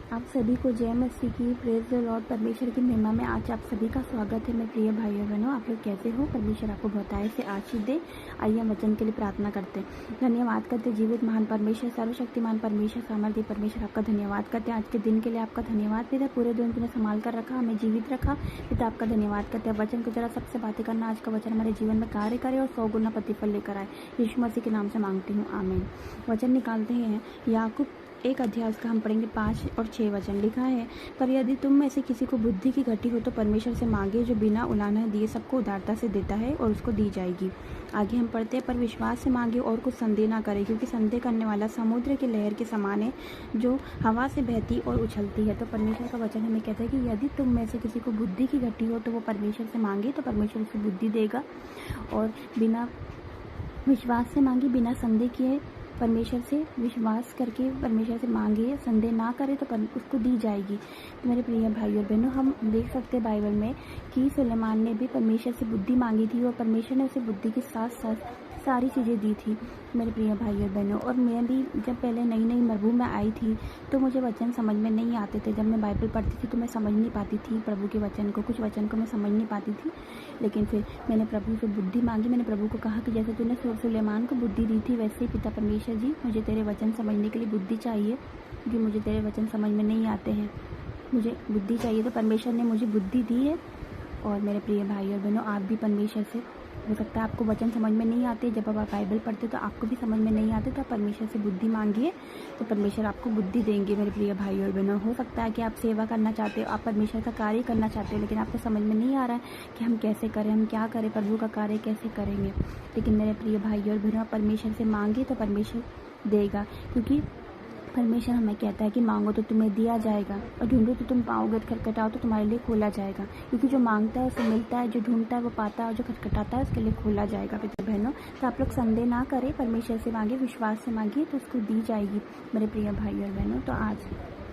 आप सभी को जय मसीह की, प्रेज द लॉर्ड। परमेश्वर की महिमा में आज आप सभी का स्वागत है। मेरे प्रिय भाइयों बहनों, आप लोग कैसे हो? परमेश्वर आपको बहुतायत से आशीष दे। आइए हम वचन के लिए प्रार्थना करते हैं। धन्यवाद करते जीवित महान परमेश्वर, सर्वशक्तिमान परमेश्वर, सामर्थ्य परमेश्वर, आपका धन्यवाद करते हैं आज के दिन के लिए। आपका धन्यवाद पिता, पूरे दिन तुमने संभाल कर रखा, हमें जीवित रखा पिता, आपका धन्यवाद करते हैं। वचन को जरा सबसे बातें करना, आज का वचन हमारे जीवन में कार्य करे और 100 गुना प्रतिफल लेकर आए। यीशु मसीह के नाम से मांगती हूँ, आमीन। वचन निकालते हैं याकूब 1 अध्याय का हम पढ़ेंगे 5 और 6 वचन। लिखा है, पर यदि तुम में से किसी को बुद्धि की घटी हो तो परमेश्वर से मांगे, जो बिना उलाहना दिए सबको उदारता से देता है और उसको दी जाएगी। आगे हम पढ़ते हैं, पर विश्वास से मांगे और कुछ संदेह ना करे, क्योंकि संदेह करने वाला समुद्र की लहर के समान है, जो हवा से बहती और उछलती है। तो परमेश्वर का वचन हमें कहता है कि यदि तुम में से किसी को बुद्धि की घटी हो तो वो परमेश्वर से मांगे, तो परमेश्वर उसको बुद्धि देगा। और बिना विश्वास से मांगे, बिना संदेह किए परमेश्वर से विश्वास करके परमेश्वर से मांगे, संदेह ना करे तो उसको दी जाएगी। तो मेरे प्रिय भाई और बहनों, हम देख सकते हैं बाइबल में कि सुलेमान ने भी परमेश्वर से बुद्धि मांगी थी और परमेश्वर ने उसे बुद्धि के साथ साथ सारी चीज़ें दी थी। मेरे प्रिय भाई और बहनों, और मैं भी जब पहले नई नई मरबू में आई थी तो मुझे वचन समझ में नहीं आते थे। जब मैं बाइबल पढ़ती थी तो मैं समझ नहीं पाती थी प्रभु के वचन को, कुछ वचन को मैं समझ नहीं पाती थी। लेकिन फिर मैंने प्रभु से बुद्धि मांगी। मैंने प्रभु को कहा कि जैसे तूने सुलेमान को बुद्धि दी थी, वैसे ही पिता परमेश्वर जी, मुझे तेरे वचन समझने के लिए बुद्धि चाहिए, क्योंकि मुझे तेरे वचन समझ में नहीं आते हैं, मुझे बुद्धि चाहिए। तो परमेश्वर ने मुझे बुद्धि दी है। और मेरे प्रिय भाई और बहनों, आप भी परमेश्वर से, हो सकता है आपको वचन समझ में नहीं आते, जब आप बाइबल पढ़ते तो आपको भी समझ में नहीं आते, तो आप परमेश्वर से बुद्धि मांगिए तो परमेश्वर आपको बुद्धि देंगे। मेरे प्रिय भाई और बहनों, हो सकता है कि आप सेवा करना चाहते हो, आप परमेश्वर का कार्य करना चाहते हो, लेकिन आपको समझ में नहीं आ रहा है कि हम कैसे करें, हम क्या करें, प्रभु का कार्य कैसे करेंगे। लेकिन मेरे प्रिय भाई और बहनों, परमेश्वर से मांगे तो परमेश्वर देगा, क्योंकि परमेश्वर हमें कहता है कि मांगो तो तुम्हें दिया जाएगा, और ढूंढो तो तुम पाओगे, खटखटाओ तो तुम्हारे लिए खोला जाएगा। क्योंकि जो मांगता है उसे मिलता है, जो ढूंढता है वो पाता है, और जो खटखटाता है उसके लिए खोला जाएगा। पिता बहनों, तो आप लोग संदेह ना करें, परमेश्वर से मांगे, विश्वास से मांगिए तो उसको दी जाएगी। मेरे प्रिय भाई और बहनों, तो आज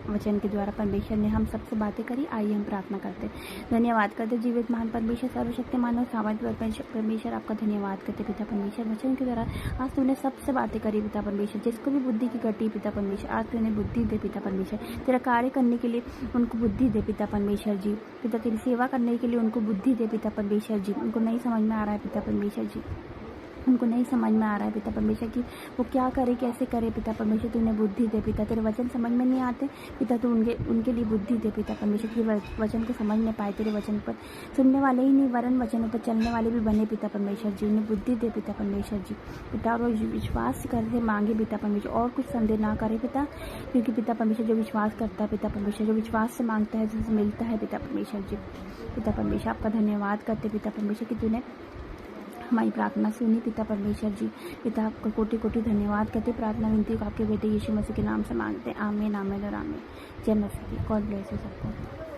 वचन के द्वारा परमेश्वर ने हम सबसे बातें करी। आइए हम प्रार्थना करते हैं। धन्यवाद करते जीवित महान परमेश्वर, सर्वशक्तिमान और सामर्थ्य परमेश्वर, आपका धन्यवाद करते पिता परमेश्वर। वचन के द्वारा आज तूने सबसे बातें करी पिता परमेश्वर, जिसको भी बुद्धि की घटी पिता परमेश्वर, आज तूने बुद्धि दे पिता परमेश्वर, तेरा कार्य करने के लिए उनको बुद्धि दे पिता परमेश्वर जी। पिता तेरी सेवा करने के लिए उनको बुद्धि दे पिता परमेश्वर जी। उनको नहीं समझ में आ रहा है पिता परमेश्वर जी, उनको नहीं समझ में आ रहा है पिता परमेश्वर कि वो क्या करे, कैसे करे पिता परमेश्वर, तूने बुद्धि दे पिता। तेरे वचन समझ में नहीं आते पिता, तू उनके लिए बुद्धि दे पिता परमेश्वर की वचन को समझ नहीं पाए। तेरे वचन पर सुनने वाले ही नहीं, वरन वचनों पर चलने वाले भी बने पिता परमेश्वर जी। उन्हें बुद्धि दे पिता परमेश्वर जी पिता, और विश्वास करके मांगे पिता परमेश्वर, और कुछ संदेह ना करे पिता, क्योंकि पिता परमेश्वर जो विश्वास करता है पिता परमेश्वर, जो विश्वास से मांगता है जिससे मिलता है पिता परमेश्वर जी। पिता परमेश्वर, आपका धन्यवाद करते पिता परमेश्वर कि तूने हमारी प्रार्थना सुनी पिता परमेश्वर जी। पिता आपका कोटि कोटि धन्यवाद करते। प्रार्थना विनती को आपके बेटे यीशु मसीह के नाम से मांगते हैं, आमीन, आमीन और आमीन। जय मसीह। गॉड ब्लेस यू सबको।